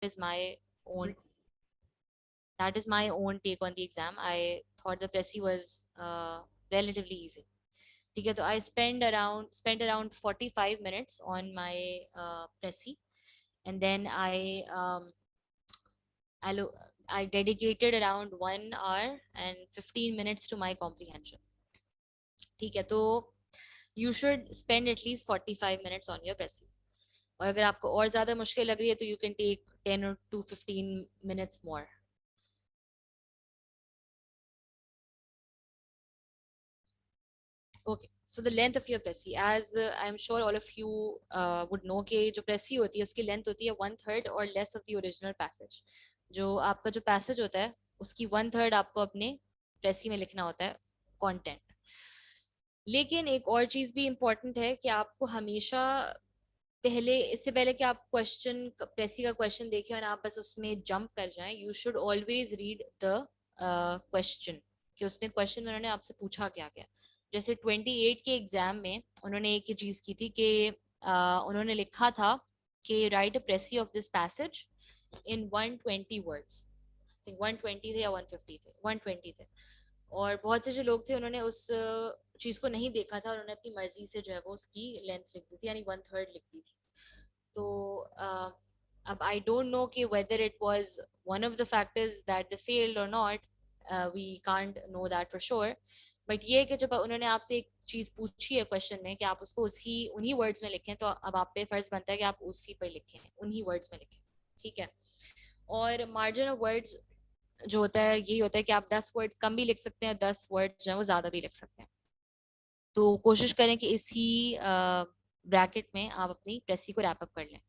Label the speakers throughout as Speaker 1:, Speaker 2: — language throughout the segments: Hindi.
Speaker 1: is my own take on the exam. I thought the Pressy was relatively easy. ठीक है, तो I spent around 45 minutes on my Pressy, and then allo- I dedicated around 1 hour and 15 minutes to my comprehension. ठीक है, तो you should spend at least 45 minutes on your Pressy. और अगर आपको और ज़्यादा मुश्किल लग रही है तो you can take 10 or to 15 minutes more. Okay, so the length of your Pressy, as I'm sure all of you would know कि जो Pressy होती है उसकी length होती है 1/3 or less of the original passage. जो आपका जो passage होता है उसकी 1/3 आपको अपने Pressy में लिखना होता है content. लेकिन एक और चीज़ भी important है कि आपको हमेशा इससे पहले कि आप क्वेश्चन प्रेसी का क्वेश्चन देखें और आप बस उसमें जंप कर जाएं, you should always read the question कि उसमें क्वेश्चन में उन्होंने आपसे पूछा क्या क्या. जैसे 28 के एग्जाम में उन्होंने एक ही चीज की थी कि उन्होंने लिखा था कि write a precis of this passage in 120 words. 120 थे या 150 थे, 120 थे. और बहुत से जो लोग थे उन्होंने उस चीज को नहीं देखा था और उन्होंने अपनी मर्जी से जो है वो उसकी लेंथ लिख दी थी, यानी 1/3 लिख दी थी. तो अब आई डोंट नो कि whether it was one of the factors that they failed और not, we can't know that for sure. But ये है कि जब उन्होंने आपसे एक चीज पूछी है क्वेश्चन में कि आप उसको उन्हीं वर्ड्स में लिखें, तो अब आप पे फर्ज बनता है कि आप उसी पर लिखें, उन्हीं वर्ड्स में लिखें. ठीक है. और मार्जिन ऑफ वर्ड्स जो होता है यही होता है कि आप 10 वर्ड्स कम भी लिख सकते हैं, 10 वर्ड्स जो है वो ज्यादा भी लिख सकते हैं. तो कोशिश करें कि इसी ब्रैकेट में आप अपनी प्रेसी को रैप अप कर लें.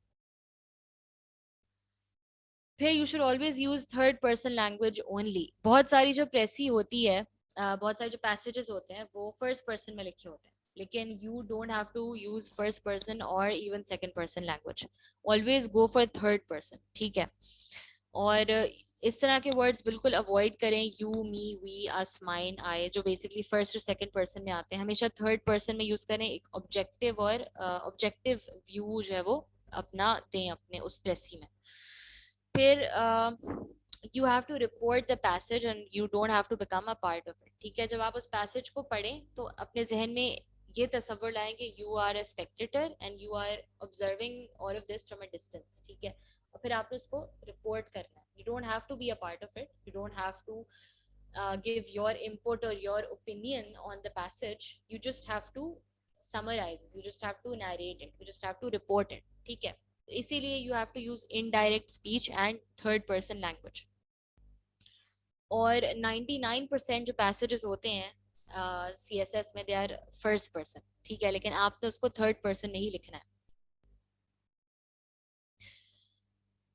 Speaker 1: फिर you should always use third person language only. बहुत सारी जो प्रेसी होती है, बहुत सारे जो पैसेजेस होते हैं वो फर्स्ट पर्सन में लिखे होते हैं, लेकिन you don't have to use first person और even second person language. Always go for third person. ठीक है. और इस तरह के वर्ड्स बिल्कुल अवॉइड करें, you me we us mine I, जो बेसिकली फर्स्ट और सेकंड पर्सन में आते हैं. हमेशा थर्ड पर्सन में यूज करें. एक ऑब्जेक्टिव और ऑब्जेक्टिव व्यू जो है वो अपना दें अपने उस प्रेसी में. फिर you have to report the passage and you don't have to become a part of it. ठीक है. जब आप उस पैसेज को पढ़ें तो अपने जहन में ये तस्वर लाएं कि you are a spectator and you are observing all of this from a distance. ठीक है. और फिर आपने उसको रिपोर्ट करना है. You don't have to be a part of it. You don't have to give your input or your opinion on the passage. You just have to summarize, you just have to narrate it, you just have to report it. ठीक है. इसीलिए you have to use indirect speech and third person language. और 99% जो पैसेजेस होते हैं सी एस एस में दे आर फर्स्ट पर्सन. ठीक है. लेकिन आपने उसको थर्ड पर्सन नहीं लिखना है.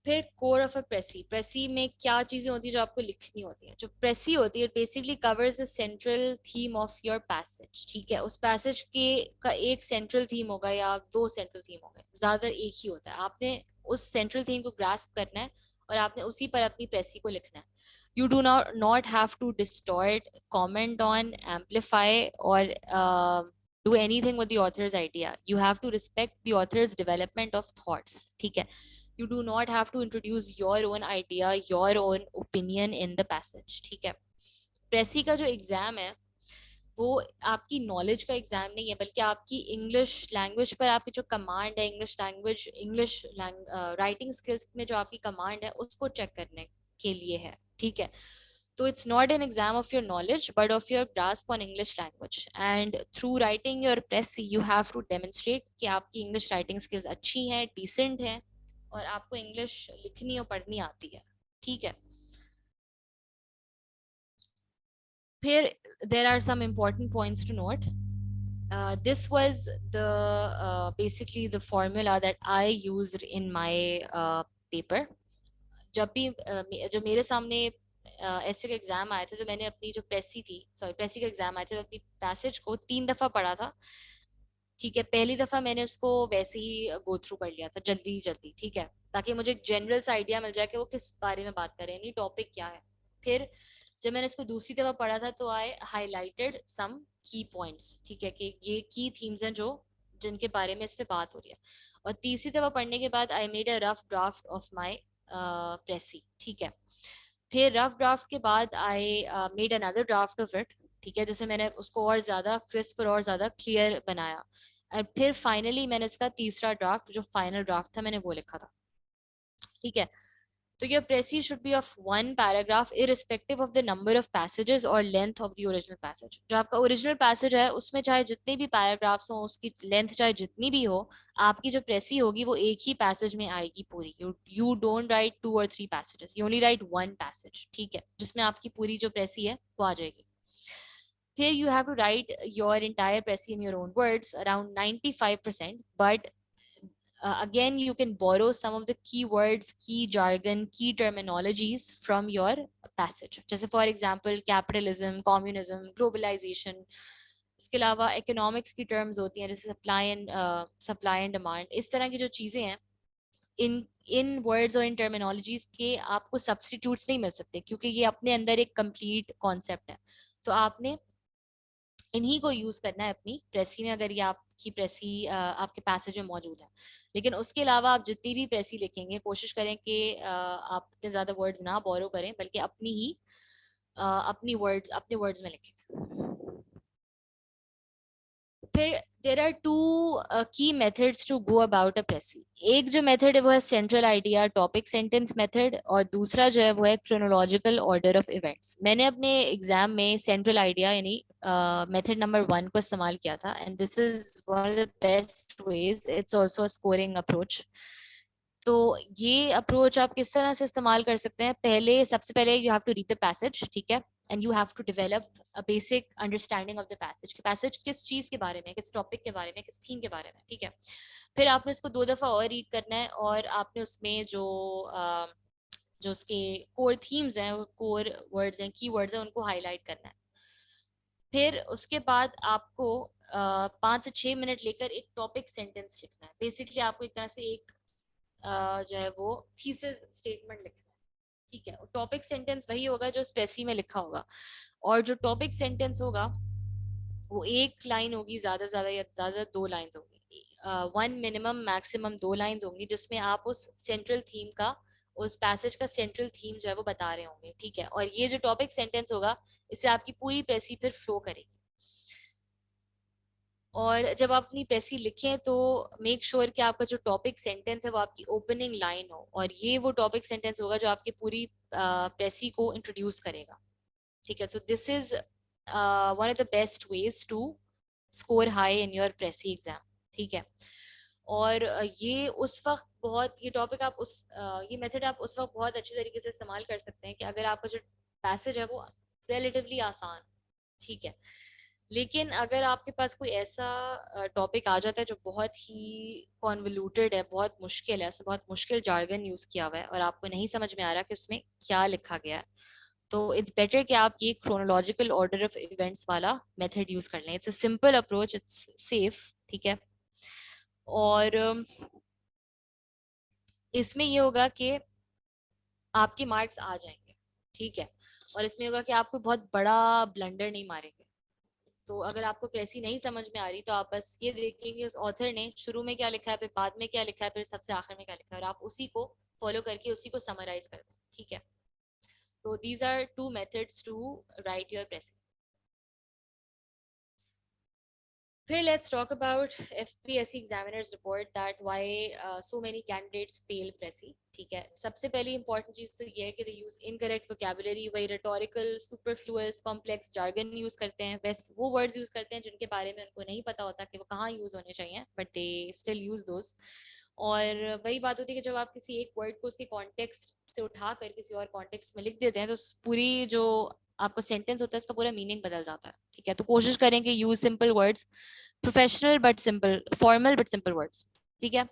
Speaker 1: फिर कोर ऑफ अ प्रेसी. प्रेसी में क्या चीजें होती है जो आपको लिखनी होती है. जो प्रेसी होती है basically covers the central theme of your passage. ठीक है. उस पैसेज के का एक सेंट्रल थीम होगा या 2 सेंट्रल थीम होंगे, ज्यादातर एक ही होता है. आपने उस सेंट्रल थीम को ग्रास्प करना है और आपने उसी पर अपनी प्रेसी को लिखना है. You do not have to distort, comment on, amplify, or do anything with the author's idea. You have to respect the author's development of thoughts. ठीक है. You do not have to introduce your own idea, your own opinion in the passage. ठीक है. प्रेसी का जो एग्जाम है वो आपकी नॉलेज का एग्जाम नहीं है, बल्कि आपकी इंग्लिश लैंग्वेज पर आपकी जो कमांड है, इंग्लिश लैंग्वेज राइटिंग स्किल्स में जो आपकी कमांड है उसको चेक करने के लिए है. ठीक है. तो it's not an exam of your knowledge but of your grasp on English language, and through writing your Pressy you have to demonstrate कि आपकी इंग्लिश राइटिंग स्किल्स अच्छी हैं, डिसेंट हैं और आपको इंग्लिश लिखनी और पढ़नी आती है. ठीक है. फिर there are some important points to note. This was the basically the formula that I used in my paper. जब भी जब मेरे सामने ऐसे का एग्जाम आए थे तो मैंने अपनी जो प्रेसी का एग्जाम आए थे तो अपनी पैसेज को 3 दफा पढ़ा था. ठीक है. पहली दफा मैंने उसको वैसे ही गो थ्रू कर लिया था जल्दी जल्दी. ठीक है. ताकि मुझे एक जनरल सा आइडिया मिल जाए कि वो किस बारे में बात कर रहे हैं, नहीं टॉपिक क्या है. फिर जब मैंने इसको दूसरी दफा पढ़ा था तो आई हाईलाइटेड सम की पॉइंट्स. ठीक है. कि ये की थीम्स हैं जो जिनके बारे में इस पे बात हो रही है. और तीसरी दफा पढ़ने के बाद I made a rough draft of my precis, ठीक है। फिर रफ ड्राफ्ट के बाद I made another draft of it, ठीक है, जैसे मैंने उसको और ज्यादा क्रिस्प और ज्यादा क्लियर बनाया। और फिर फाइनली मैंने इसका तीसरा ड्राफ्ट, जो फाइनल ड्राफ्ट था, मैंने वो लिखा था, ठीक है। तो your précis should be of one paragraph irrespective of the number of passages or length of the original passage। जो आपका ओरिजिनल पैसेज है उसमें चाहे जितने भी पैराग्राफ्स हो, उसकी लेंथ चाहे जितनी भी हो, आपकी जो प्रेसी होगी वो एक ही पैसेज में आएगी पूरी। You don't write 2 or 3 passages, you only right 1 passage, ठीक है, जिसमें आपकी पूरी जो प्रेसी है वो आ जाएगी। फिर you have to write your entire précis in your own words around 95%, but again you can borrow some of the key words, key jargon, key terminologies from your passage, जैसे for example capitalism, communism, globalization। इसके अलावा economics की terms होती हैं जैसे supply and demand। इस तरह की जो चीजें हैं, इन इन वर्ड्स और इन टर्मिनोलॉजीज के आपको सब्स्टिट्यूट्स नहीं मिल सकते, क्योंकि ये अपने अंदर एक कंप्लीट कॉन्सेप्ट है। तो आपने इन्हीं को यूज करना है अपनी प्रेसी में, अगर ये आपकी प्रेसी आपके पैसेज में मौजूद है। लेकिन उसके अलावा आप जितनी भी प्रेसी लिखेंगे, कोशिश करें कि आप इतने ज्यादा वर्ड्स ना बोरो करें, बल्कि अपनी ही अपने वर्ड्स में लिखें। फिर there are two key methods to go about a precis. एक जो मेथड है वो है central idea topic sentence method, और दूसरा जो है वो है क्रोनोलॉजिकल ऑर्डर ऑफ इवेंट्स। मैंने अपने एग्जाम में सेंट्रल आइडिया यानी मेथड नंबर 1 को इस्तेमाल किया था, and this is one of the best veg, it's also scoring approach. तो ये अप्रोच आप किस तरह से इस्तेमाल कर सकते हैं? सबसे पहले you have to read the passage, ठीक है, and you have to develop a basic understanding of the passage. Passage किस चीज के बारे में, किस टॉपिक के बारे में, किस थीम के बारे में, ठीक है। फिर आपने उसको 2 दफा और रीड करना है, और आपने उसमें जो उसके कोर थीम्स हैं, कोर वर्ड्स हैं, की वर्ड्स हैं, उनको हाईलाइट करना है। फिर उसके बाद आपको 5 से 6 मिनट लेकर एक टॉपिक सेंटेंस लिखना है। बेसिकली आपको एक तरह से एक जो है वो थीसिस स्टेटमेंट लिखना है, ठीक है। टॉपिक सेंटेंस वही होगा जो स्प्रेसी में लिखा होगा, और जो टॉपिक सेंटेंस होगा वो एक लाइन होगी ज्यादा ज्यादा, या ज्यादा 2 लाइंस होंगी। वन मिनिमम मैक्सिमम 2 लाइंस होंगी, जिसमें आप उस सेंट्रल थीम का, उस पैसेज का सेंट्रल थीम जो है वो बता रहे होंगे, ठीक है। और ये जो टॉपिक सेंटेंस होगा, इससे आपकी पूरी प्रेसी फिर फ्लो करेगी। और जब आप अपनी प्रेसी लिखें तो मेक श्योर कि आपका जो टॉपिक सेंटेंस है वो आपकी ओपनिंग लाइन हो, और ये वो टॉपिक सेंटेंस होगा जो आपकी पूरी प्रेसी को इंट्रोड्यूस करेगा, ठीक है। So this is one of the best ways to score high in your precis exam, ठीक है। और ये उस वक्त बहुत, ये टॉपिक आप ये मेथड आप उस वक्त बहुत अच्छी तरीके से इस्तेमाल कर सकते हैं कि अगर आपका जो पैसेज है वो रिलेटिवली आसान, ठीक है। लेकिन अगर आपके पास कोई ऐसा टॉपिक आ जाता है जो बहुत ही कॉन्वोल्यूटेड है, बहुत मुश्किल है, ऐसा बहुत मुश्किल जार्गन यूज किया हुआ है, और आपको नहीं समझ में आ रहा कि उसमें क्या लिखा गया है, तो इट्स बेटर कि आप ये क्रोनोलॉजिकल ऑर्डर ऑफ इवेंट्स वाला मेथड यूज कर लें। It's a simple approach, it's safe, ठीक है। और इसमें ये होगा कि आपके मार्क्स आ जाएंगे, ठीक है। और इसमें होगा कि आपको बहुत बड़ा ब्लंडर नहीं मारेंगे। तो अगर आपको प्रेसी नहीं समझ में आ रही, तो आप बस ये देखेंगे उस ऑथर ने शुरू में क्या लिखा है, फिर बाद में क्या लिखा है, फिर सबसे आखिर में क्या लिखा है, और आप उसी को फॉलो करके उसी को समराइज कर दें, ठीक है। तो these are 2 methods to write your precis. फिर let's talk about FPSC examiners report that why so many candidates fail precis, ठीक है। सबसे पहली इंपॉर्टेंट चीज तो ये है कि दे यूज इनकरेक्ट वोकैबुलरी, वही rhetorical superfluous complex jargon use करते हैं, वैसे वो वर्ड्स यूज करते हैं जिनके बारे में उनको नहीं पता होता कि वो कहाँ यूज होने चाहिए, बट दे स्टिल यूज दोस। और वही बात होती है कि जब आप किसी एक वर्ड को उसके कॉन्टेक्स्ट से उठा कर किसी और कॉन्टेक्स्ट में लिख देते हैं, तो पूरी जो आपका सेंटेंस होता है उसका पूरा मीनिंग बदल जाता है, ठीक है। तो कोशिश करें कि use simple words, professional but simple, formal but simple words, ठीक है।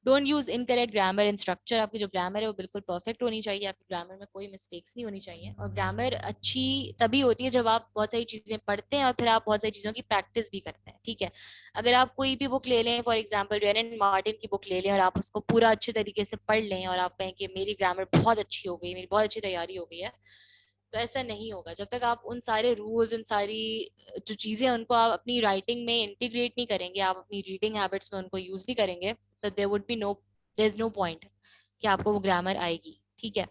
Speaker 1: Don't use incorrect grammar and structure. आपकी जो ग्रामर है वो बिल्कुल परफेक्ट होनी चाहिए, आपकी ग्रामर में कोई मिस्टेक्स नहीं होनी चाहिए। और ग्रामर अच्छी तभी होती है जब आप बहुत सारी चीजें पढ़ते हैं और फिर आप बहुत सारी चीजों की प्रैक्टिस भी करते हैं, ठीक है। अगर आप कोई भी बुक ले लें, फॉर एग्जाम्पल रेनन मार्टिन की बुक ले लें, और आप उसको पूरा अच्छे तरीके से पढ़ लें, और आप कहें कि मेरी ग्रामर बहुत अच्छी हो गई, मेरी बहुत अच्छी तैयारी हो गई है, तो ऐसा नहीं होगा जब तक आप उन सारे रूल्स, उन सारी जो चीजें हैं उनको आप अपनी राइटिंग में इंटीग्रेट नहीं करेंगे, आप अपनी रीडिंग हैबिट्स में उनको यूज नहीं करेंगे, तो there would be no, there is no point कि आपको वो ग्रामर आएगी, ठीक है।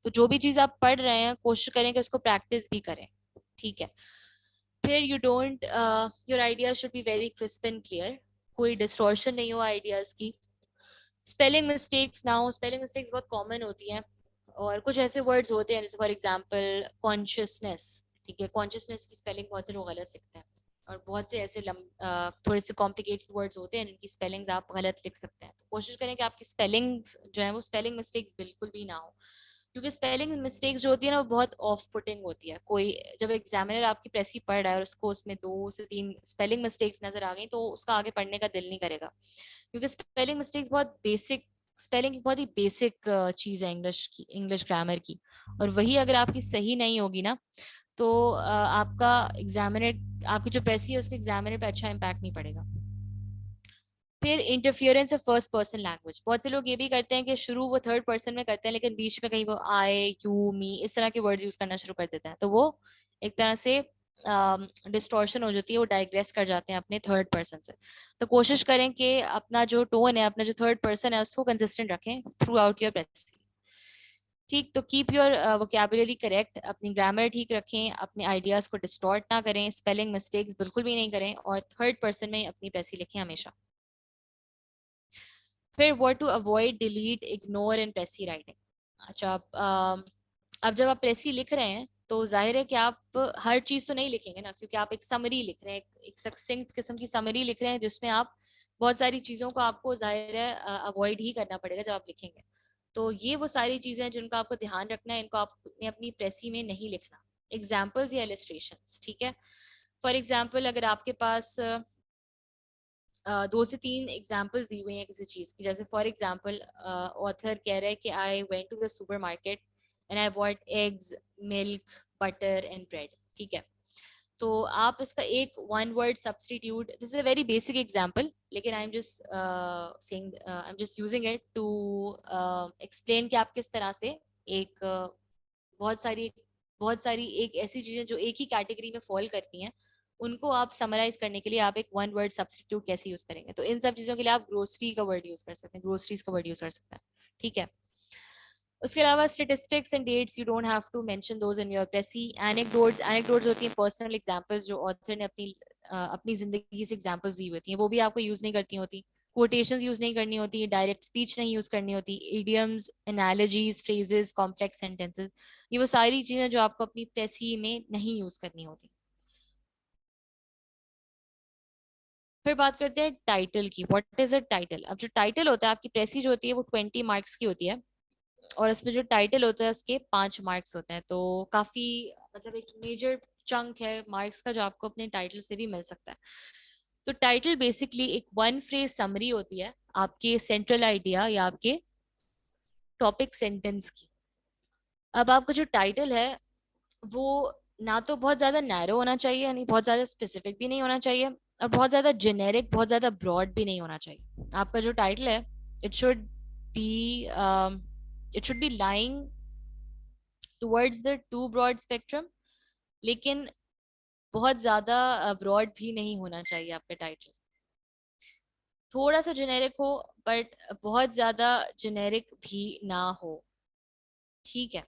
Speaker 1: तो जो भी चीज आप पढ़ रहे हैं कोशिश करें कि उसको प्रैक्टिस भी करें, ठीक है। फिर you don't, your idea should be very crisp and clear, कोई डिस्टॉर्शन नहीं हो आइडियाज की। स्पेलिंग मिस्टेक्स ना हो, स्पेलिंग मिस्टेक्स बहुत कॉमन होती हैं। और कुछ ऐसे वर्ड्स होते हैं जैसे फॉर एग्जांपल कॉन्शियसनेस, ठीक है, कॉन्शियसनेस की स्पेलिंग बहुत से लोग गलत लिखते हैं। और बहुत से ऐसे थोड़े से कॉम्प्लिकेटेड वर्ड्स होते हैं जिनकी स्पेलिंग्स आप गलत लिख सकते हैं। तो कोशिश करें कि आपकी स्पेलिंग्स जो है वो स्पेलिंग मिस्टेक्स बिल्कुल भी ना हो, क्योंकि स्पेलिंग मिस्टेक्स जो होती है ना वो बहुत ऑफ पुटिंग होती है। कोई जब एग्जामिनर आपकी प्रेसी पढ़ रहा है और उसको उसमें 2 से 3 स्पेलिंग मिस्टेक्स नजर आ गई तो उसका आगे पढ़ने का दिल नहीं करेगा, क्योंकि स्पेलिंग मिस्टेक्स बहुत बेसिक, स्पेलिंग एक बहुत ही बेसिक चीज है इंग्लिश की, इंग्लिश ग्रामर की। और वही अगर आपकी सही नहीं होगी ना तो आपका एग्जामिनर, आपकी जो प्रेसी है उसके एग्जामिनर पे अच्छा इम्पैक्ट नहीं पड़ेगा। फिर interference of first person language, बहुत से लोग ये भी करते हैं कि शुरू वो थर्ड पर्सन में करते हैं लेकिन बीच में कहीं वो आई यू मी इस तरह के वर्ड्स यूज करना शुरू कर देते हैं, तो वो एक तरह से डिस्टॉर्शन हो जाती है, वो डाइग्रेस कर जाते हैं अपने थर्ड पर्सन से। तो कोशिश करें कि अपना जो टोन है, अपना जो थर्ड पर्सन है उसको कंसिस्टेंट रखें थ्रू आउट योर प्रेजेंटेशन। ठीक, तो कीप योर वोकैबुलरी करेक्ट, अपनी ग्रामर ठीक रखें, अपने आइडियाज को डिस्टॉर्ट ना करें, स्पेलिंग मिस्टेक्स बिल्कुल भी नहीं करें, और थर्ड पर्सन में अपनी प्रेसी लिखें हमेशा। फिर what to avoid, delete, ignore in precis writing. अच्छा, अब जब आप प्रेसी लिख रहे हैं तो जाहिर है कि आप हर चीज तो नहीं लिखेंगे ना, क्योंकि आप एक समरी लिख रहे हैं, एक सक्सेंट किस्म की समरी लिख रहे हैं जिसमें आप बहुत सारी चीजों को आपको जाहिर है अवॉइड ही करना पड़ेगा जब आप लिखेंगे। तो ये वो सारी चीजें हैं जिनका आपको ध्यान रखना है, इनको आपने अपनी प्रेसी में नहीं लिखना। एग्जाम्पल्स या इलस्ट्रेशंस, ठीक है। फॉर एग्जाम्पल अगर आपके पास 2 से 3 एग्जाम्पल्स दी हुई हैं किसी चीज की, जैसे फॉर एग्जाम्पल ऑथर कह रहा है कि I went to the supermarket and I bought eggs, milk, butter and bread, ठीक है। तो आप इसका एक one word substitute, this is a very basic example लेकिन I am just saying, I am just using it to explain कि आप किस तरह से एक बहुत सारी बहुत सारी एक ऐसी चीजें जो एक ही कैटेगरी में फॉल करती हैं उनको आप समराइज करने के लिए आप एक वन वर्ड सब्सटीट्यूट कैसे यूज करेंगे। तो इन सब चीजों के लिए आप ग्रोसरी का वर्ड यूज कर सकते हैं, ग्रोसरीज का वर्ड यूज कर सकते हैं, ठीक है। उसके अलावा statistics and dates, you don't have to mention those in your precis. Anecdotes, anecdotes होती हैं पर्सनल एग्जांपल्स जो ऑथर ने अपनी जिंदगी से एग्जांपल्स दी होती हैं, वो भी आपको यूज नहीं करती होती। कोटेशंस यूज नहीं करनी होती, डायरेक्ट स्पीच नहीं यूज करनी होती, idioms, analogies, phrases, complex sentences, ये वो सारी चीजें जो आपको अपनी प्रेसी में नहीं यूज करनी होती। फिर बात करते हैं टाइटल की, व्हाट इज अ टाइटल। अब जो टाइटल होता है, आपकी प्रेसी जो होती है वो 20 मार्क्स की होती है, और इसमें जो टाइटल होता है उसके 5 मार्क्स होते हैं, तो काफी मतलब एक मेजर चंक है मार्क्स का जो आपको अपने टाइटल से भी मिल सकता है। तो टाइटल बेसिकली एक वन फ्रेज समरी होती है आपके सेंट्रल आइडिया या आपके टॉपिक सेंटेंस की। अब आपका जो टाइटल है वो ना तो बहुत ज्यादा नैरो होना चाहिए, यानी बहुत ज्यादा स्पेसिफिक भी नहीं होना चाहिए, और बहुत ज्यादा जेनेरिक, बहुत ज्यादा ब्रॉड भी नहीं होना चाहिए। आपका जो टाइटल है it should be it should be lying towards the too broad spectrum, लेकिन बहुत ज्यादा ब्रॉड भी नहीं होना चाहिए आपका टाइटल। थोड़ा सा जेनेरिक हो बट बहुत ज्यादा जेनेरिक भी ना हो, ठीक है।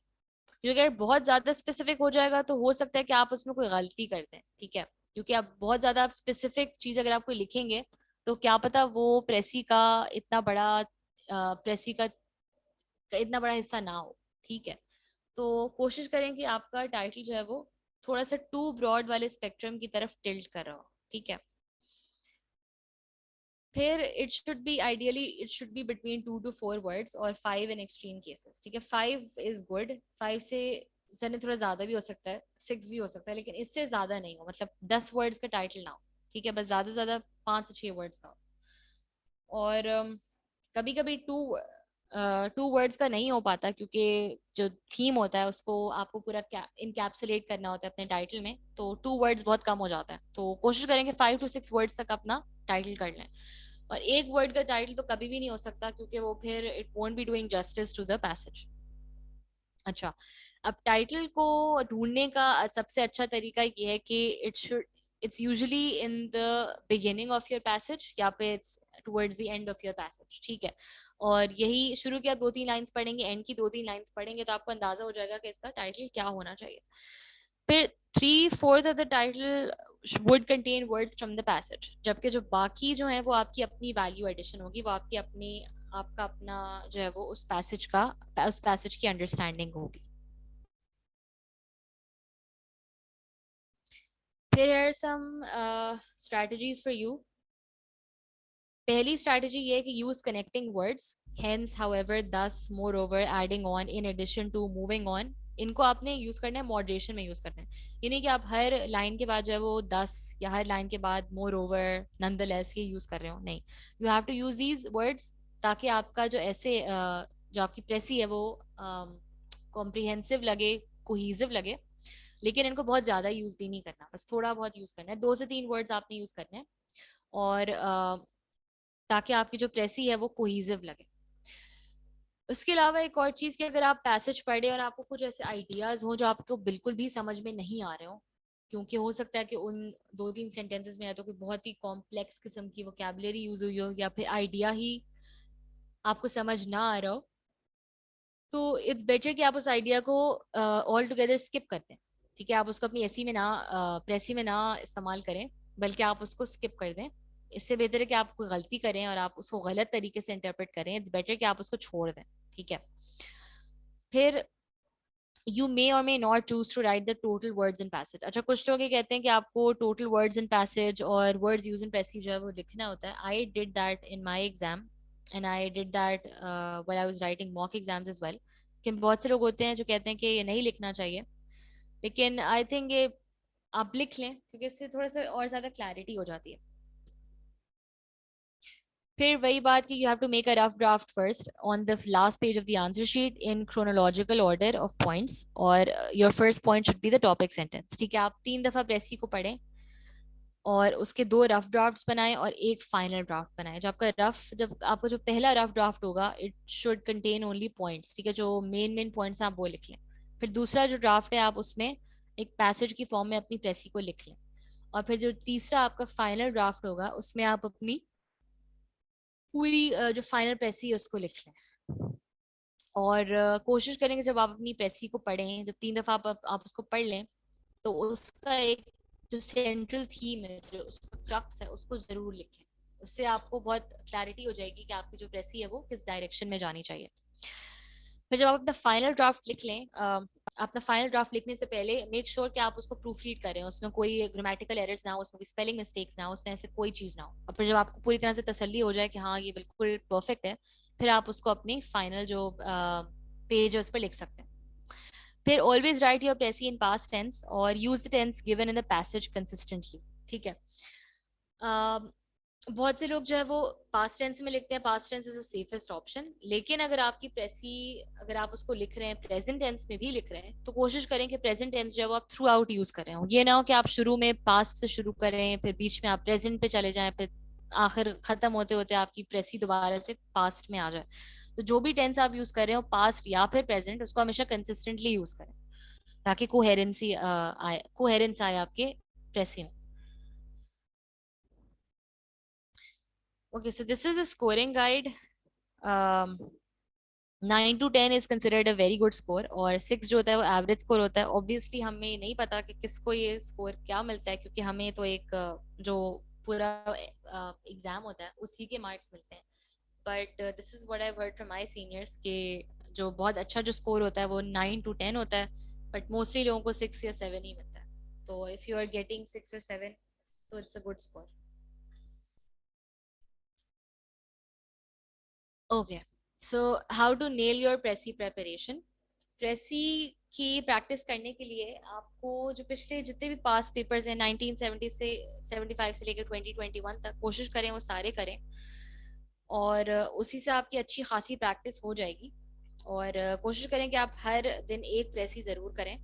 Speaker 1: क्योंकि अगर बहुत ज्यादा स्पेसिफिक हो जाएगा तो हो सकता है कि आप उसमें कोई गलती कर दें, ठीक है। क्योंकि आप बहुत ज्यादा स्पेसिफिक चीज अगर आप कोई लिखेंगे तो क्या पता वो प्रेसी का इतना बड़ा प्रेसी का इतना बड़ा हिस्सा ना हो, ठीक है। तो कोशिश करें कि आपका टाइटल जो है वो थोड़ा सा टू ब्रॉड वाले स्पेक्ट्रम की तरफ टिल्ट कर रहा हो, ठीक है। फिर it should B ideally it should be between 2 to 4 words और 5 इन एक्सट्रीम केसेस, ठीक है। 5 इज गुड, 5 से सर थोड़ा ज्यादा भी हो सकता है, 6 भी हो सकता है, लेकिन इससे ज्यादा नहीं हो, मतलब 10 वर्ड्स का टाइटल ना हो, ठीक है। बस ज्यादा से ज्यादा 5 से 6 वर्ड्स का हो। और कभी कभी टू वर्ड्स का नहीं हो पाता क्योंकि जो थीम होता है उसको आपको पूरा इनकैप्सुलेट करना होता है अपने टाइटल में, तो 2 वर्ड्स बहुत कम हो जाता है। तो कोशिश करेंगे 5 to 6 वर्ड्स तक अपना टाइटल कर लें। और एक वर्ड का टाइटल तो कभी भी नहीं हो सकता क्योंकि वो फिर it won't be doing justice to the passage. अच्छा, अब टाइटल को ढूंढने का सबसे अच्छा तरीका ये है कि it's usually in the beginning of your passage, या पे it's towards the end of your passage, ठीक है। और यही शुरू की आप 2-3 लाइंस पढ़ेंगे, एंड की 2-3 लाइंस पढ़ेंगे, तो आपको अंदाजा हो जाएगा कि इसका टाइटल क्या होना चाहिए। फिर 3/4 of the title would contain words from the passage, जबकि जो बाकी जो है वो आपकी अपनी वैल्यू एडिशन होगी, वो आपकी अपनी, आपका अपना जो है वो उस पैसेज की अंडरस्टैंडिंग होगी। फिर are some strategies for you. पहली स्ट्रैटेजी ये है कि use connecting words, hence however thus moreover adding on in addition to moving on. इनको आपने यूज करना है, मॉडरेशन में यूज करना है। ये नहीं कि आप हर लाइन के बाद जो है वो 10 या हर लाइन के बाद मोर ओवर नंदलेस ये यूज कर रहे हो, नहीं। You have to use these words ताकि आपका जो ऐसे जो आपकी प्रेसी है वो कॉम्प्रिहेंसिव लगे, कोहिजिव लगे। लेकिन इनको बहुत ज्यादा यूज भी नहीं करना, बस थोड़ा बहुत यूज करना है, 2 से 3 वर्ड्स आपने यूज करने हैं। और ताकि आपकी जो प्रेसी है वो कोहिजिव लगे। उसके अलावा एक और चीज कि अगर आप पैसेज पढ़े और आपको कुछ ऐसे आइडियाज हो जो आपको बिल्कुल भी समझ में नहीं आ रहे हो, क्योंकि हो सकता है कि उन 2-3 सेंटेंसेस में या तो कोई बहुत ही कॉम्प्लेक्स किस्म की वोकैबुलरी यूज हुई हो, या फिर आइडिया ही आपको समझ ना आ रहा हो, तो इट्स बेटर कि आप उस आइडिया को ऑल टुगेदर स्किप कर दें। ठीक है, आप उसको अपनी एसी में ना, प्रेसी में ना इस्तेमाल करें, बल्कि आप उसको स्किप कर दें। इससे बेहतर है कि आप कोई गलती करें और आप उसको गलत तरीके से इंटरप्रेट करें, इट्स बेटर कि आप उसको छोड़ दें। ठीक है। फिर you may or may not choose to write the total words in passage. अच्छा, कुछ लोग ये कहते हैं कि आपको टोटल वर्ड्स इन पैसेज और वर्ड्स यूज इन पैसेज जो है वो लिखना होता है। I did that in my exam, and I did that when I was writing mock exams as well. लेकिन बहुत से लोग होते हैं जो कहते हैं कि ये नहीं लिखना चाहिए, लेकिन आई थिंक ये आप लिख लें, क्योंकि इससे थोड़ा सा और ज्यादा क्लैरिटी हो जाती है। फिर वही बात कि you have to make a rough draft first on the last page of the answer sheet in chronological order of points, और your first point should be the topic sentence. ठीक है, आप 3 दफा प्रेसी को पढ़ें और उसके 2 रफ ड्राफ्ट्स बनाएं और एक फाइनल ड्राफ्ट बनाएं। जब आपका जो पहला रफ ड्राफ्ट होगा, it should contain only points. ठीक है, जो मेन मेन पॉइंट्स हैं आप वो लिख लें। फिर दूसरा जो ड्राफ्ट है आप उसमें एक पैसेज की फॉर्म में अपनी प्रेसी को लिख लें। और फिर जो तीसरा आपका फाइनल ड्राफ्ट होगा उसमें आप अपनी पूरी जो फाइनल प्रेसी है उसको लिख लें। और कोशिश करेंगे जब आप अपनी प्रेसी को पढ़ें, जब 3 दफा आप उसको पढ़ लें, तो उसका एक जो सेंट्रल थीम है, जो उसका क्रक्स है, उसको जरूर लिखें। उससे आपको बहुत क्लैरिटी हो जाएगी कि आपकी जो प्रेसी है वो किस डायरेक्शन में जानी चाहिए। फिर जब आप अपना फाइनल ड्राफ्ट लिख लें, अपना फाइनल ड्राफ्ट लिखने से पहले मेक श्योर कि आप उसको प्रूफ रीड करें, उसमें कोई ग्रामेटिकल एरर्स ना हो, उसमें कोई स्पेलिंग मिस्टेक्स ना हो, उसमें ऐसे कोई चीज़ ना हो। और फिर जब आपको पूरी तरह से तसल्ली हो जाए कि हाँ ये बिल्कुल परफेक्ट है, फिर आप उसको अपनी फाइनल जो पेज है उस पर लिख सकते हैं। फिर always write your precis in past tense और use the tense given in the passage consistently. ठीक है। बहुत से लोग जो है वो पास्ट टेंस में लिखते हैं, past tense is the safest option. लेकिन अगर आपकी प्रेसी, अगर आप उसको लिख रहे हैं प्रेजेंट टेंस में भी लिख रहे हैं, तो कोशिश करें कि प्रेजेंट टेंस जो है वो आप थ्रू आउट यूज कर रहे हो। ये ना हो कि आप शुरू में पास्ट से शुरू करें, फिर बीच में आप प्रेजेंट पे चले जाएं, फिर आखिर खत्म होते होते आपकी प्रेसी दोबारा से पास्ट में आ जाए। तो जो भी टेंस आप यूज कर रहे हो, पास्ट या फिर प्रेजेंट, उसको हमेशा कंसिस्टेंटली यूज करें ताकि कोहेरेंस आए आपके प्रेसी में। Okay, so this is the scoring guide. 9 to 10 is considered a very good score, और 6 जो होता है वो एवरेज स्कोर होता है। ऑब्वियसली हमें नहीं पता कि किसको ये स्कोर क्या मिलता है, क्योंकि हमें तो एक जो पूरा एग्जाम होता है उसी के मार्क्स मिलते हैं। But this is what I heard from my seniors के जो बहुत अच्छा जो स्कोर होता है वो 9 to 10 होता है, बट मोस्टली लोगों को 6 या 7 ही मिलता है। तो if you are getting 6 or 7, तो it's a good score. Okay, so how to nail your precis preparation. Precis की प्रैक्टिस करने के लिए आपको जो पिछले जितने भी पास पेपर्स हैं 1970 से 75 से लेकर 2021 तक, कोशिश करें वो सारे करें। और उसी से आपकी अच्छी खासी प्रैक्टिस हो जाएगी। और कोशिश करें कि आप हर दिन एक प्रेसी जरूर करें।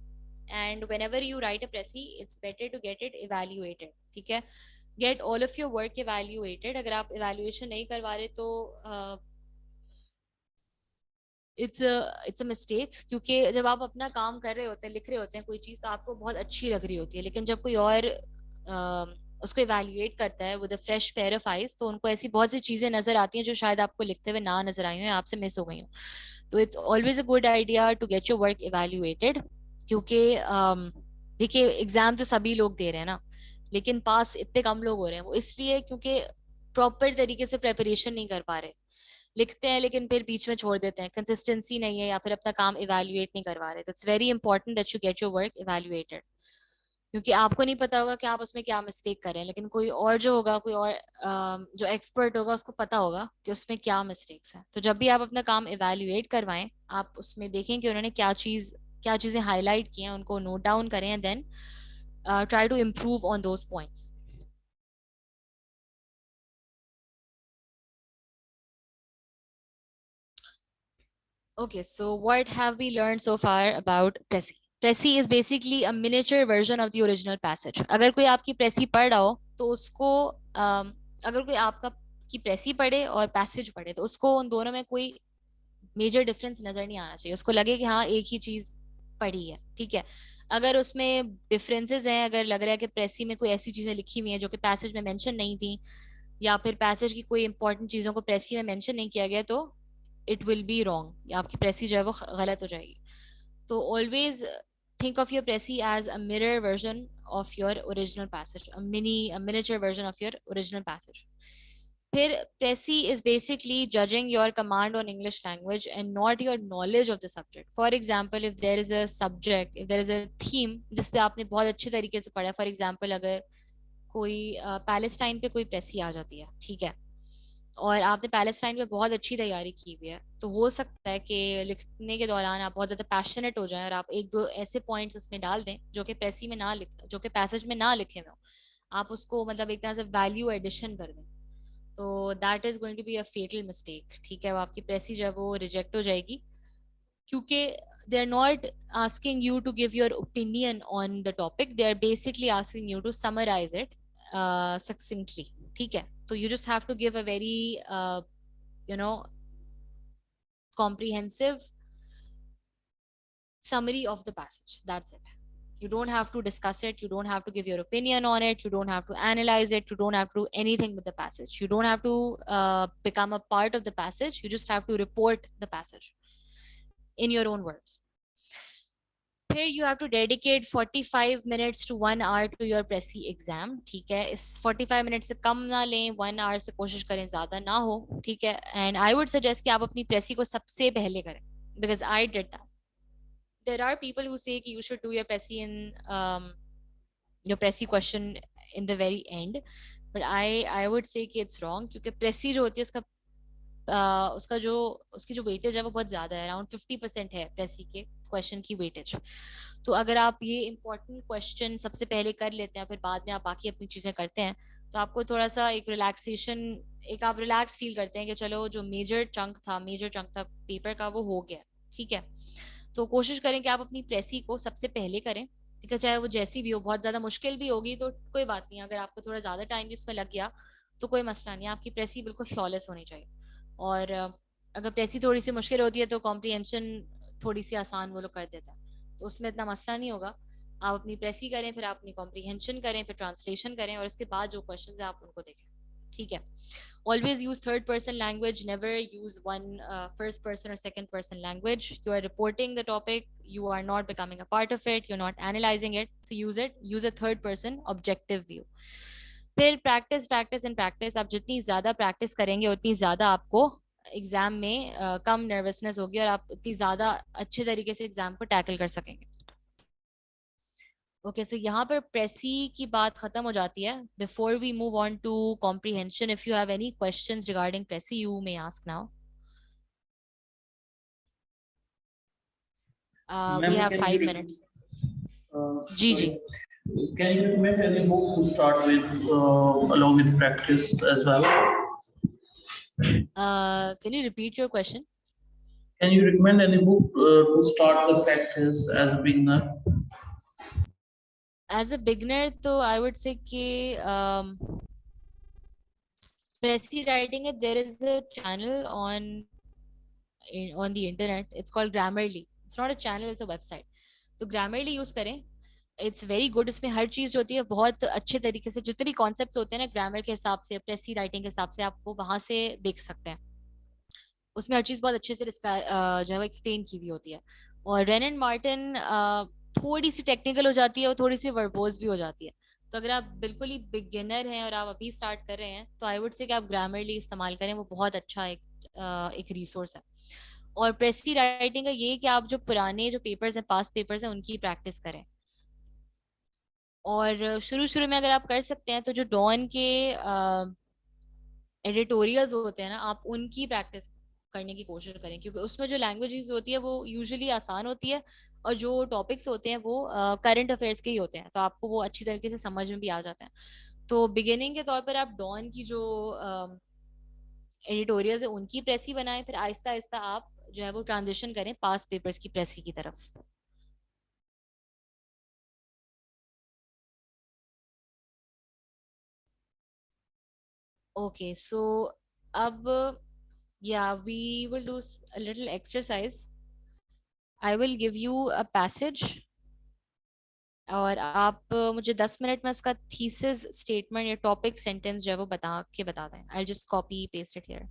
Speaker 1: And whenever you write a precis, it's better to get it evaluated. ठीक है, get all of your work evaluated. अगर आप इवेल्युएशन नहीं करवा रहे तो इट्स अ मिस्टेक, क्योंकि जब आप अपना काम कर रहे होते हैं, लिख रहे होते हैं कोई चीज़, तो आपको बहुत अच्छी लग रही होती है, लेकिन जब कोई और उसको इवेल्युएट करता है with a fresh pair of eyes, तो उनको ऐसी बहुत सी चीजें नजर आती हैं जो शायद आपको लिखते हुए ना नजर आई हो या आपसे मिस हो गई हो। तो it's always a good idea to get your work evaluated, क्योंकि देखिए एग्जाम तो सभी लोग दे रहे हैं ना, लेकिन पास इतने कम लोग हो रहे हैं, वो इसलिए क्योंकि प्रॉपर तरीके से प्रेपरेशन नहीं कर पा रहे। लिखते हैं लेकिन फिर बीच में छोड़ देते हैं, कंसिस्टेंसी नहीं है, या फिर अपना काम इवेल्युएट नहीं करवा रहे। तो it's very important that you get your work evaluated, क्योंकि आपको नहीं पता होगा कि आप उसमें क्या मिस्टेक कर रहे हैं, लेकिन कोई और जो होगा, कोई और जो एक्सपर्ट होगा, उसको पता होगा कि उसमें क्या मिस्टेक्स हैं। तो जब भी आप अपना काम इवेल्युएट करवाएं, आप उसमें देखें कि उन्होंने क्या चीजें हाईलाइट की हैं, उनको नोट डाउन करें and then try to improve on those points. Okay, so what have we learned so far about Prezi? Prezi is basically a miniature version of the original passage. अगर कोई आपकी प्रेसी पढ़ रहा हो तो उसको अगर कोई आपका की प्रेसी पढ़े और पैसेज पढ़े तो उसको उन दोनों में कोई मेजर डिफरेंस नजर नहीं आना चाहिए, उसको लगे कि हाँ एक ही चीज पढ़ी है, ठीक है। अगर उसमें डिफरेंसेस हैं, अगर लग रहा है कि प्रेसी में कोई ऐसी चीजें लिखी हुई हैं जो कि पैसेज में मेंशन नहीं थी, या फिर पैसेज की कोई इंपॉर्टेंट चीजों को प्रेसी में मेंशन नहीं किया गया, तो इट विल बी रॉन्ग, आपकी प्रेसी जो है वो गलत हो जाएगी। तो always think of your presi as a mirror version of your original passage, a miniature version of your original passage. फिर presi is basically judging your command on English language and not your knowledge of the subject. For example, if there is a subject, if there is a theme जिस पे आपने बहुत अच्छे तरीके से पढ़ा, for example अगर कोई पैलेस्टाइन पे कोई प्रेसी आ जाती है, ठीक है, और आपने पैलेस्टाइन पे बहुत अच्छी तैयारी की हुई है, तो हो सकता है कि लिखने के दौरान आप बहुत ज्यादा पैशनेट हो जाएं और आप एक दो ऐसे पॉइंट्स उसमें डाल दें जो कि प्रेसी में ना लिख जो कि पैसेज में ना लिखे हुए हो, आप उसको मतलब एक तरह से वैल्यू एडिशन कर दें, तो that is going to be a fatal mistake, ठीक है। वो आपकी प्रेसी जो है वो रिजेक्ट हो जाएगी, क्योंकि they are not asking you to give your opinion on the topic, they are basically asking you to summarise it succinctly, ठीक है। तो you just have to give a very you know comprehensive summary of the passage, that's it. You don't have to discuss it, you don't have to give your opinion on it, you don't have to analyze it, you don't have to do anything with the passage, you don't have to become a part of the passage, you just have to report the passage in your own words. फिर you have to dedicate 45 minutes to 1 hour to your presi exam, ठीक है। इस 45 मिनट से कम ना लें, 1 hour से कोशिश करें ज्यादा ना हो, ठीक है। एंड आई वुड सजेस्ट कि आप अपनी प्रेसी को सबसे पहले करें, because I did that. There are people who say कि you should do your presi question in the very end, but I would say कि it's wrong, क्योंकि प्रेसी जो होती है उसका उसका जो उसकी जो वेटेज है वो बहुत ज्यादा है, अराउंड 50% है प्रेसी के क्वेश्चन की वेटेज। तो अगर आप ये इंपॉर्टेंट क्वेश्चन सबसे पहले कर लेते हैं, फिर बाद में आप बाकी अपनी चीजें करते हैं, तो आपको थोड़ा सा एक रिलैक्सेशन, एक आप रिलैक्स फील करते हैं कि चलो जो मेजर चंक था पेपर का वो हो गया, ठीक है। तो कोशिश करें कि आप अपनी प्रेसी को सबसे पहले करें, ठीक है। चाहे वो जैसी भी हो, बहुत ज्यादा मुश्किल भी होगी तो कोई बात नहीं, अगर आपको थोड़ा ज्यादा टाइम भी उसमें लग गया तो कोई मसला नहीं, आपकी प्रेसी बिल्कुल फ्लॉलेस होनी चाहिए। और अगर प्रेसी थोड़ी सी मुश्किल होती है तो कॉम्प्रिहेंशन थोड़ी सी आसान वो लोग कर देता है, तो उसमें इतना मसला नहीं होगा। आप अपनी प्रेसी करें, फिर आप अपनी कॉम्प्रिहेंशन करें, फिर ट्रांसलेशन करें, और इसके बाद जो क्वेश्चन है आप उनको देखें, ठीक है। Always use third person language, never use one first person or second person language. You are reporting the topic, you are not becoming a part of it, you're not analyzing it, so use a third person objective view. फिर प्रैक्टिस प्रैक्टिस एंड प्रैक्टिस, आप जितनी ज्यादा प्रैक्टिस करेंगे उतनी ज्यादा आपको एग्जाम में कम नर्वसनेस होगी और आप उतनी ज्यादा अच्छे तरीके से एग्जाम को टैकल कर सकेंगे। ओके, सो यहाँ पर प्रेसी की बात खत्म हो जाती है। Before we move on to comprehension, if you have any questions regarding precis you may ask now. We
Speaker 2: Ma'am,
Speaker 1: have
Speaker 2: can you
Speaker 1: 5 minutes। जी जी।
Speaker 2: sorry, can you recommend any book to start with along with practice as well?
Speaker 1: Can you repeat your question?
Speaker 2: Can you recommend any book to start the practice as a beginner?
Speaker 1: As a beginner, तो I would say कि pressy writing है, there is a channel on the internet, it's called Grammarly. It's not a channel, it's a website. तो Grammarly यूज करें, इट्स वेरी गुड। इसमें हर चीज जो होती है बहुत अच्छे तरीके से, जितने भी कॉन्सेप्ट्स होते हैं ना ग्रामर के हिसाब से, प्रेसी राइटिंग के हिसाब से, आप वो वहां से देख सकते हैं। उसमें हर चीज बहुत अच्छे से जो है एक्सप्लेन की हुई होती है। और रेन एंड मार्टिन थोड़ी सी टेक्निकल हो जाती है और थोड़ी सी वर्बोज भी हो जाती है। तो अगर आप बिल्कुल ही बिगिनर हैं और आप अभी स्टार्ट कर रहे हैं, तो आई वुड से कि आप ग्रामरली इस्तेमाल करें, वो बहुत अच्छा एक रिसोर्स है। और प्रेसी राइटिंग का ये है कि आप जो पुराने जो पेपर्स हैं, पास्ट पेपर्स हैं, उनकी प्रैक्टिस करें। और शुरू शुरू में अगर आप कर सकते हैं तो जो डॉन के एडिटोरियल्स होते हैं ना, आप उनकी प्रैक्टिस करने की कोशिश करें, क्योंकि उसमें जो लैंग्वेज यूज होती है वो यूजुअली आसान होती है। और जो टॉपिक्स होते हैं वो करंट अफेयर्स के ही होते हैं, तो आपको वो अच्छी तरीके से समझ में भी आ जाते हैं। तो बिगिनिंग के तौर पर आप डॉन की जो एडिटोरियल्स है उनकी प्रेसी बनाएं, फिर आहिस्ता आहिस्ता आप जो है वो ट्रांजिशन करें पास्ट पेपर्स की प्रेसी की तरफ। ओके सो अब या we will do a little exercise. I will give you a passage और आप मुझे 10 मिनट में इसका थीसिस स्टेटमेंट या टॉपिक सेंटेंस जो है वो बता दें। I just copy paste it here.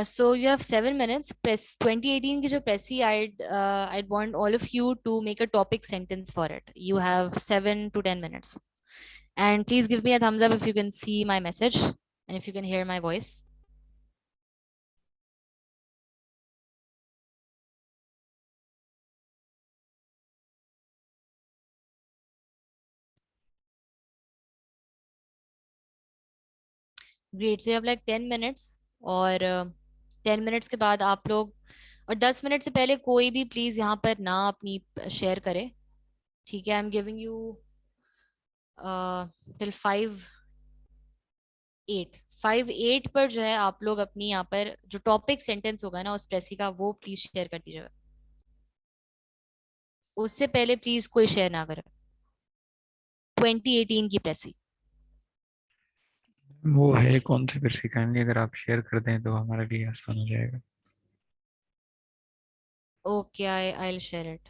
Speaker 1: So you have 7 minutes. Press 2018 की जो प्रेसी, I'd want all of you to make a topic sentence for it. You have 7 to 10 minutes. And please give me a thumbs up if you can see my message and if you can hear my voice. Great. So you have like 10 minutes. और 10 मिनट्स के बाद आप लोग, और 10 मिनट से पहले कोई भी प्लीज यहाँ पर ना अपनी शेयर करे। ठीक है, I am giving you till 5:08। 5:08 पर जो है आप लोग अपनी यहाँ पर जो टॉपिक सेंटेंस होगा ना उस प्रेसी का, वो प्लीज शेयर कर दीजिएगा। उससे पहले प्लीज कोई शेयर ना करे। 2018 की प्रेसी।
Speaker 3: वो है कौन सी फिर सिखाएंगे, अगर आप शेयर कर दें तो हमारे लिए आसान हो जाएगा।
Speaker 1: Okay, I will share it.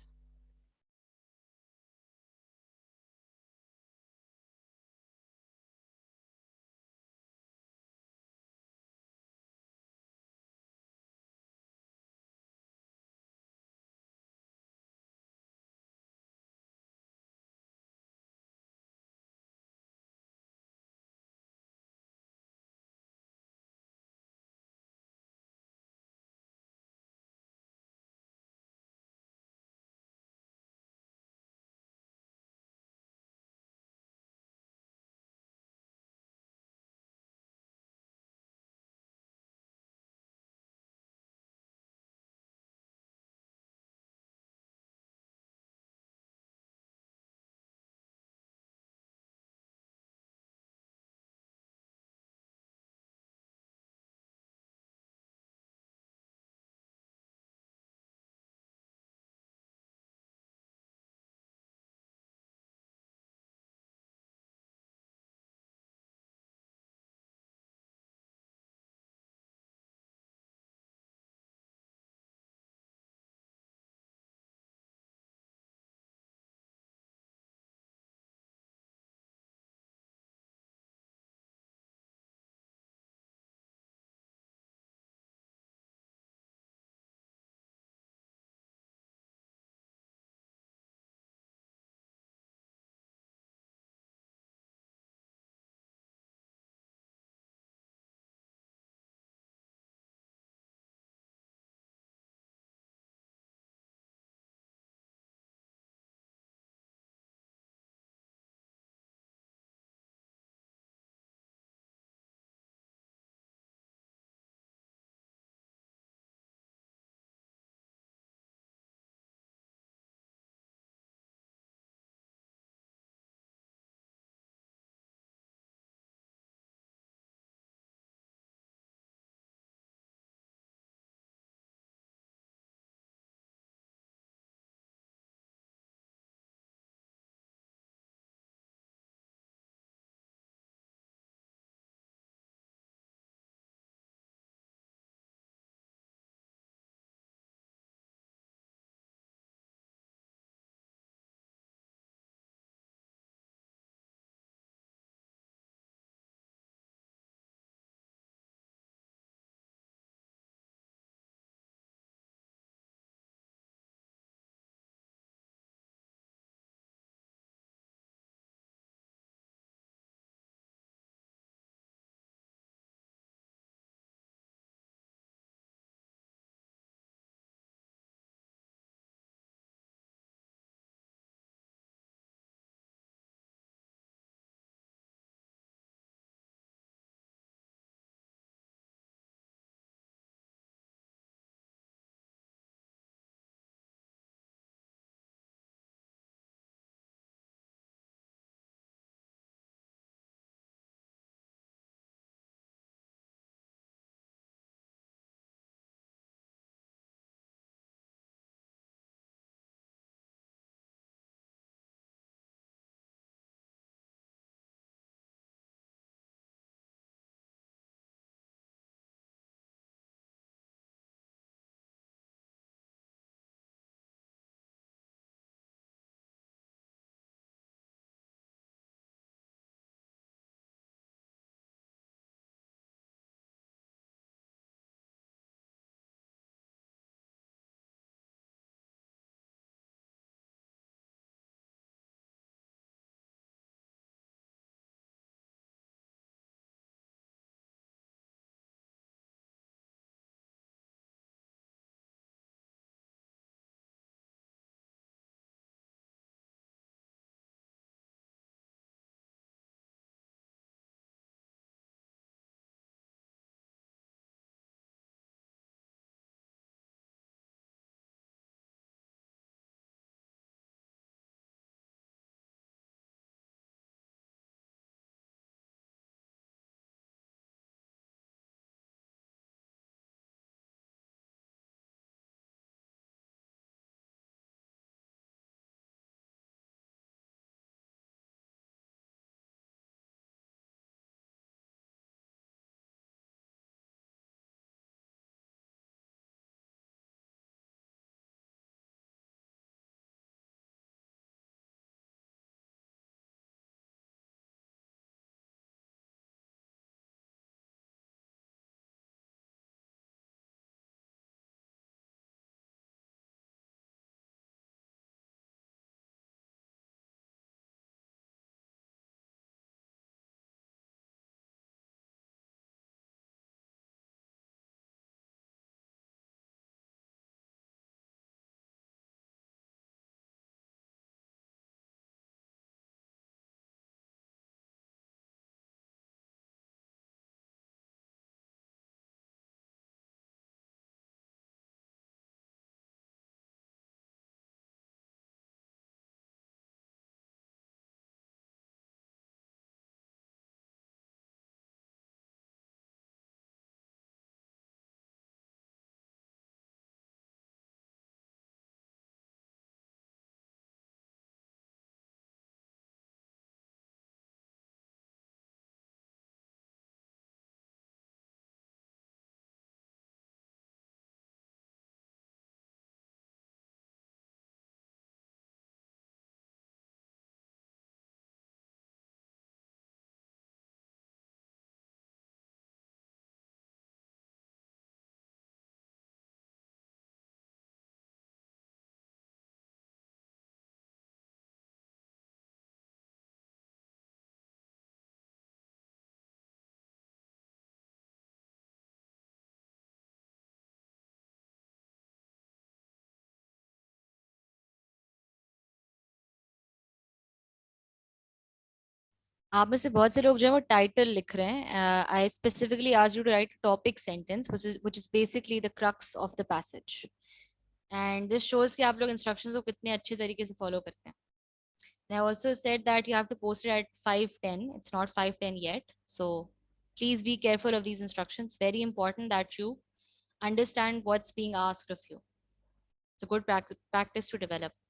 Speaker 1: आप में से बहुत से लोग जो है वो टाइटल लिख रहे हैं. I specifically asked you to write topic sentence which is basically the crux of the passage. And this shows कि आप लोग instructions को कितने अच्छे तरीके से follow करते हैं. And I also said that you have to post it at 5:10. It's not 5:10 yet. So please be careful of these instructions. Very important that you understand what's being asked of you. It's a good practice to develop.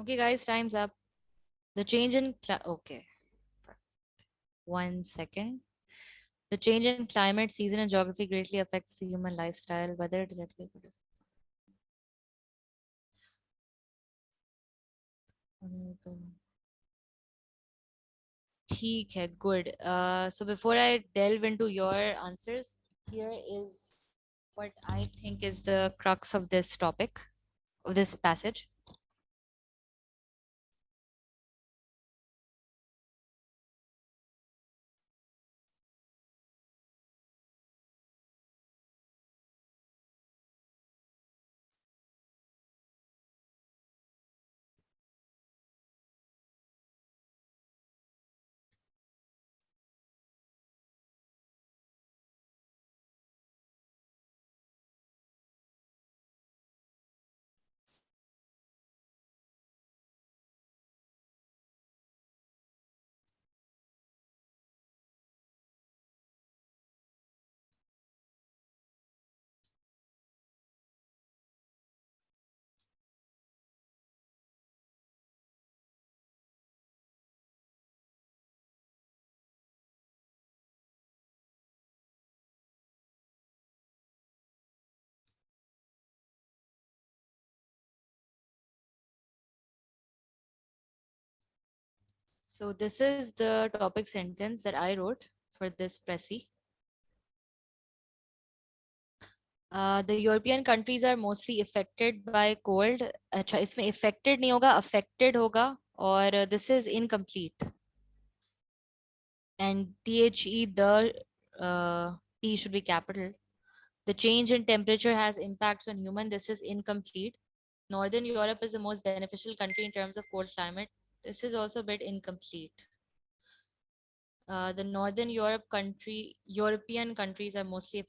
Speaker 1: Okay, guys, time's up. The change in okay, 1 second. The change in climate, season, and geography greatly affects the human lifestyle, whether directly. ठीक है, good. So before I delve into your answers, here is what I think is the crux of this topic, of this passage. So this is the topic sentence that I wrote for this Pressy. The European countries are mostly affected by cold. अच्छा इसमें affected नहीं होगा, affected होगा, और this is incomplete. And T should be capital. The change in temperature has impacts on human. This is incomplete. Northern Europe is the most beneficial country in terms of cold climate. This is also a bit incomplete. The European countries are mostly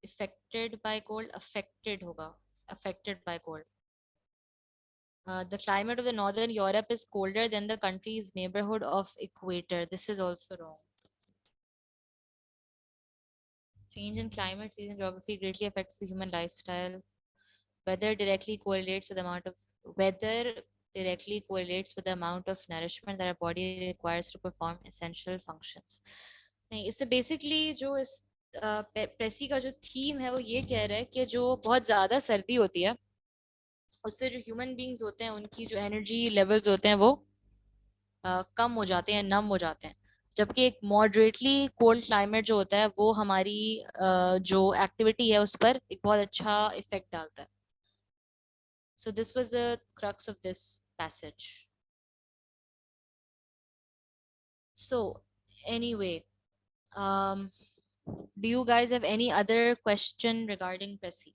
Speaker 1: affected by cold. Affected hoga. Affected by cold. The climate of the Northern Europe is colder than the country's neighborhood of equator. This is also wrong. Change in climate, season, geography greatly affects the human lifestyle. Weather directly correlates with the amount of nourishment that our body requires to perform essential functions. नहीं, इससे बेसिकली जो इस प्रेसी का जो थीम है वो ये कह रहा है कि जो बहुत ज्यादा सर्दी होती है उससे जो ह्यूमन बींग्स होते हैं उनकी जो एनर्जी लेवल्स होते हैं वो कम हो जाते हैं, नम हो जाते हैं, जबकि एक मॉडरेटली कोल्ड क्लाइमेट जो होता है वो हमारी जो एक्टिविटी है उस पर एक बहुत अच्छा इफेक्ट डालता है. So this was the crux of this passage. So anyway, do you guys have any other question regarding Pressy?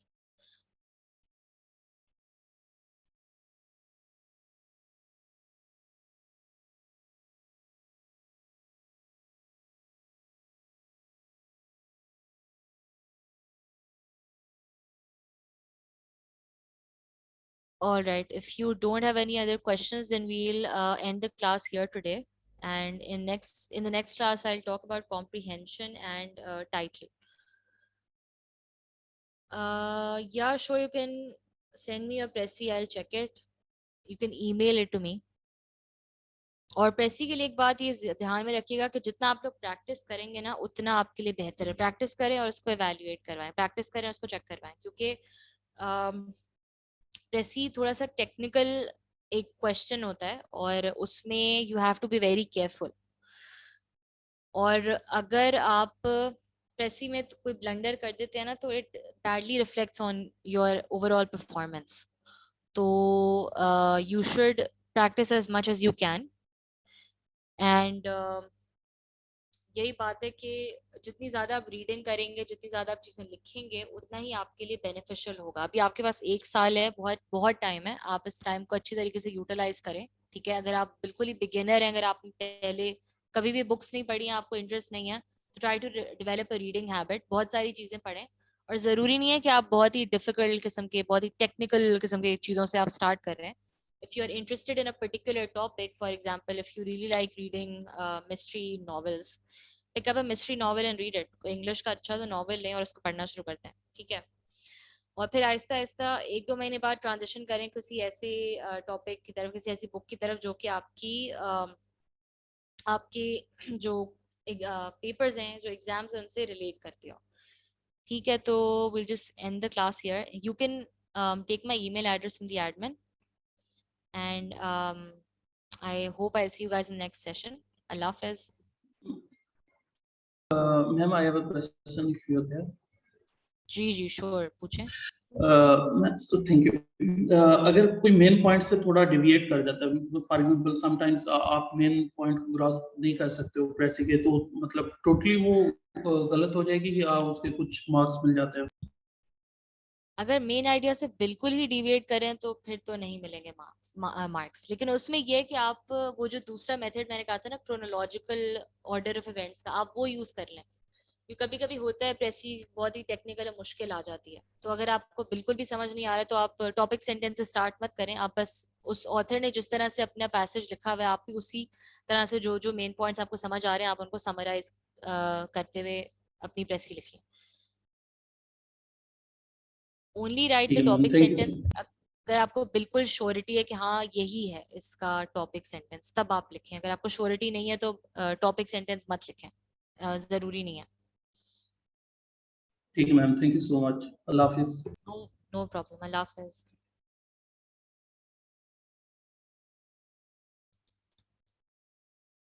Speaker 1: All right, if you don't have any other questions, then we'll end the class here today. And in the next class, I'll talk about comprehension and title. Yeah, sure, you can send me a Pressy, I'll check it. You can email it to me. और प्रेसी के लिए एक बात ये ध्यान में रखिएगा कि जितना आप लोग प्रैक्टिस करेंगे ना उतना आपके लिए बेहतर है. प्रैक्टिस करें और उसको एवेल्युएट करवाएं, प्रैक्टिस करें और उसको चेक करवाएं, क्योंकि प्रेसी थोड़ा सा टेक्निकल एक क्वेश्चन होता है और उसमें you have to be very careful. और अगर आप प्रेसी में कोई ब्लंडर कर देते हैं ना तो it badly reflects on your overall performance. तो you should practice as much as you can. And यही बात है कि जितनी ज्यादा आप रीडिंग करेंगे, जितनी ज्यादा आप चीजें लिखेंगे, उतना ही आपके लिए बेनिफिशियल होगा. अभी आपके पास 1 साल है, बहुत बहुत टाइम है. आप इस टाइम को अच्छी तरीके से यूटिलाइज करें. ठीक है, अगर आप बिल्कुल ही बिगिनर हैं, अगर आपने पहले कभी भी बुक्स नहीं पढ़ी हैं, आपको इंटरेस्ट नहीं है, तो try to develop a reading habit. बहुत सारी चीजें पढ़ें. और जरूरी नहीं है कि आप बहुत ही डिफिकल्ट किस्म के, बहुत ही टेक्निकल किस्म के चीजों से आप स्टार्ट कर रहे हैं. If you're interested in a particular topic, for example, if you really like reading mystery novels, pick up a mystery novel and read it. English का अच्छा सा नॉवल लें और उसको पढ़ना शुरू करते हैं. ठीक है, और फिर आहिस्ता आहिस्ता 1-2 महीने बाद ट्रांजिशन करें किसी ऐसे टॉपिक की तरफ, किसी ऐसी बुक की तरफ जो कि आपके जो पेपर्स हैं, जो एग्जाम्स हैं, उनसे रिलेट करती हो. ठीक है, तो we'll just end the class here. You can take my email address from the admin. And I hope I'll see you guys in the next session. Allah Hafiz.
Speaker 2: Ma'am, I have a question if you're there.
Speaker 1: Ji sure, पूछें.
Speaker 2: So thank you. अगर कोई मेन पॉइंट से थोड़ा डिविएट कर जाता है, फॉर एग्जांपल समटाइम्स आप मेन पॉइंट को ग्रॉस नहीं कर सकते हो प्रेसी के, तो मतलब टोटली वो गलत हो जाएगी कि उसके कुछ मार्क्स मिल जाते हैं.
Speaker 1: अगर मेन आइडिया से बिल्कुल ही डिविएट करें तो फिर तो नहीं मिलेंगे मार्क्स. लेकिन उसमें यह है कि आप वो जो दूसरा मेथड मैंने कहा था ना, क्रोनोलॉजिकल ऑर्डर ऑफ इवेंट्स का, आप वो यूज कर लें. कभी कभी होता है प्रेसी बहुत ही टेक्निकल मुश्किल आ जाती है, तो अगर आपको बिल्कुल भी समझ नहीं आ रहा है तो आप टॉपिक सेंटेंस से स्टार्ट मत करें. आप बस उस ऑथर ने जिस तरह से अपना पैसेज लिखा हुआ है, आप भी उसी तरह से जो जो मेन पॉइंट्स आपको समझ आ रहे हैं, आप उनको समराइज करते हुए अपनी प्रेसी लिख लें. Only right the topic sentence अगर आपको बिल्कुल श्योरिटी है कि हाँ यही है इसका टॉपिक सेंटेंस, तब आप लिखें. अगर आपको श्योरिटी नहीं है तो टॉपिक सेंटेंस मत लिखें, जरूरी नहीं है.
Speaker 2: ठीक है ma'am, thank you so much. अल्लाह हाफिज.
Speaker 1: No problem. अल्लाह हाफिज.